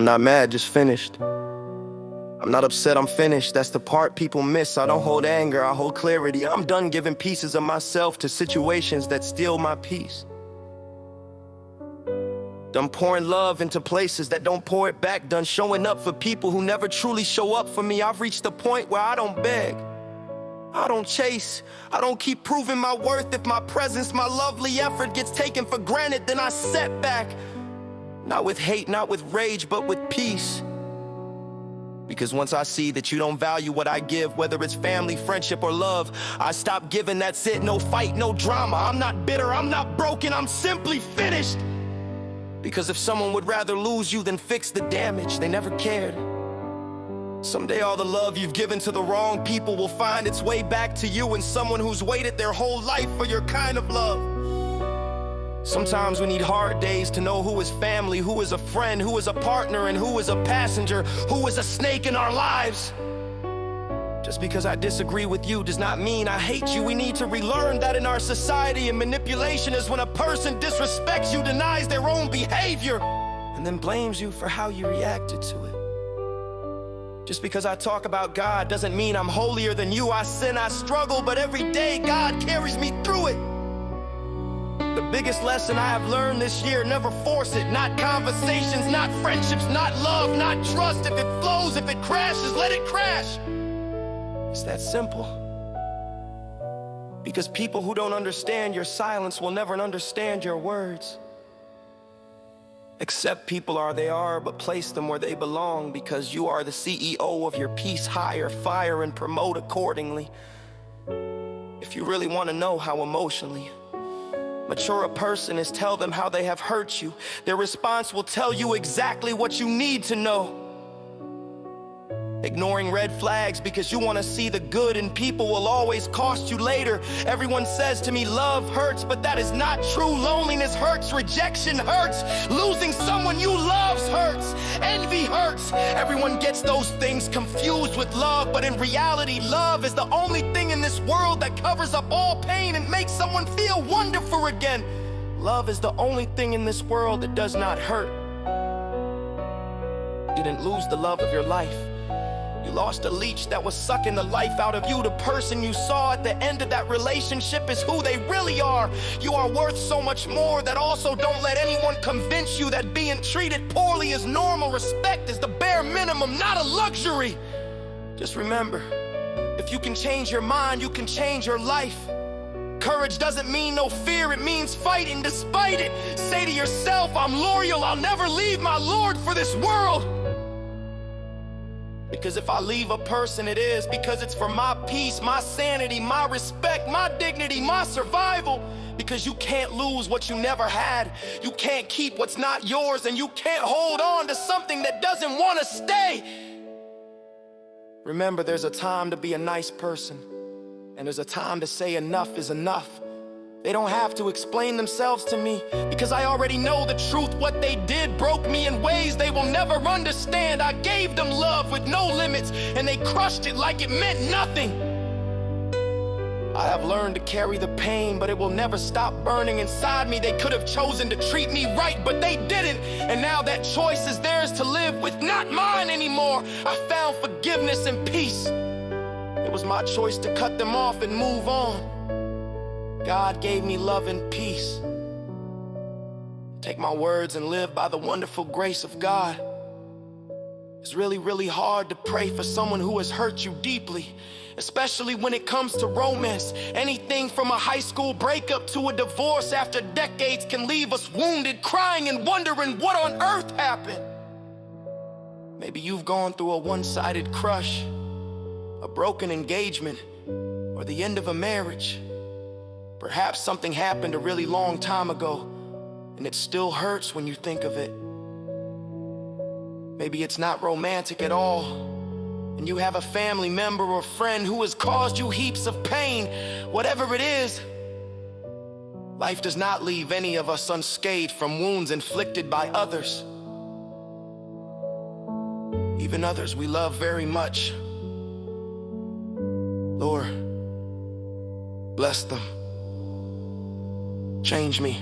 not mad, just finished. I'm not upset, I'm finished. That's the part people miss. I don't hold anger, I hold clarity. I'm done giving pieces of myself to situations that steal my peace. Done pouring love into places that don't pour it back. Done showing up for people who never truly show up for me. I've reached the point where I don't beg, I don't chase, I don't keep proving my worth. If my presence, my lovely effort gets taken for granted, then I set back. Not with hate, not with rage, but with peace. Because once I see that you don't value what I give, whether it's family, friendship, or love, I stop giving, that's it. No fight, no drama. I'm not bitter, I'm not broken, I'm simply finished. Because if someone would rather lose you than fix the damage, they never cared. Someday all the love you've given to the wrong people will find its way back to you, and someone who's waited their whole life for your kind of love. Sometimes we need hard days to know who is family, who is a friend, who is a partner, and who is a passenger, who is a snake in our lives. Just because I disagree with you does not mean I hate you. We need to relearn that in our society, and manipulation is when a person disrespects you, denies their own behavior, and then blames you for how you reacted to it. Just because I talk about God doesn't mean I'm holier than you. I sin, I struggle, but every day God carries me through it. The biggest lesson I have learned this year: never force it. Not conversations, not friendships, not love, not trust. If it flows, if it crashes, let it crash. It's that simple. Because people who don't understand your silence will never understand your words. Accept people are they are, but place them where they belong, because you are the CEO of your peace. Hire, fire, and promote accordingly. If you really want to know how emotionally mature a person is, tell them how they have hurt you. Their response will tell you exactly what you need to know. Ignoring red flags because you want to see the good in people will always cost you later. Everyone says to me, love hurts, but that is not true. Loneliness hurts, rejection hurts, losing someone you love hurts, envy hurts. Everyone gets those things confused with love, but in reality, love is the only thing in this world that covers up all pain and makes someone feel wonderful again. Love is the only thing in this world that does not hurt. You didn't lose the love of your life. You lost a leech that was sucking the life out of you. The person you saw at the end of that relationship is who they really are. You are worth so much more. That also don't let anyone convince you that being treated poorly is normal. Respect is the bare minimum, not a luxury. Just remember, if you can change your mind, you can change your life. Courage doesn't mean no fear, it means fighting despite it. Say to yourself, I'm loyal, I'll never leave my Lord for this world. Because if I leave a person, it is because it's for my peace, my sanity, my respect, my dignity, my survival. Because you can't lose what you never had. You can't keep what's not yours, and you can't hold on to something that doesn't want to stay. Remember, there's a time to be a nice person, and there's a time to say enough is enough. They don't have to explain themselves to me, because I already know the truth. What they did broke me in ways they will never understand. I gave them love with no limits, and they crushed it like it meant nothing. I have learned to carry the pain, but it will never stop burning inside me. They could have chosen to treat me right, but they didn't. And now that choice is theirs to live with, not mine anymore. I found forgiveness and peace. It was my choice to cut them off and move on. God gave me love and peace. Take my words and live by the wonderful grace of God. It's really, really hard to pray for someone who has hurt you deeply, especially when it comes to romance. Anything from a high school breakup to a divorce after decades can leave us wounded, crying and wondering what on earth happened. Maybe you've gone through a one-sided crush, a broken engagement, or the end of a marriage. Perhaps something happened a really long time ago, and it still hurts when you think of it. Maybe it's not romantic at all, and you have a family member or friend who has caused you heaps of pain. Whatever it is, life does not leave any of us unscathed from wounds inflicted by others. Even others we love very much. Lord, bless them. Change me.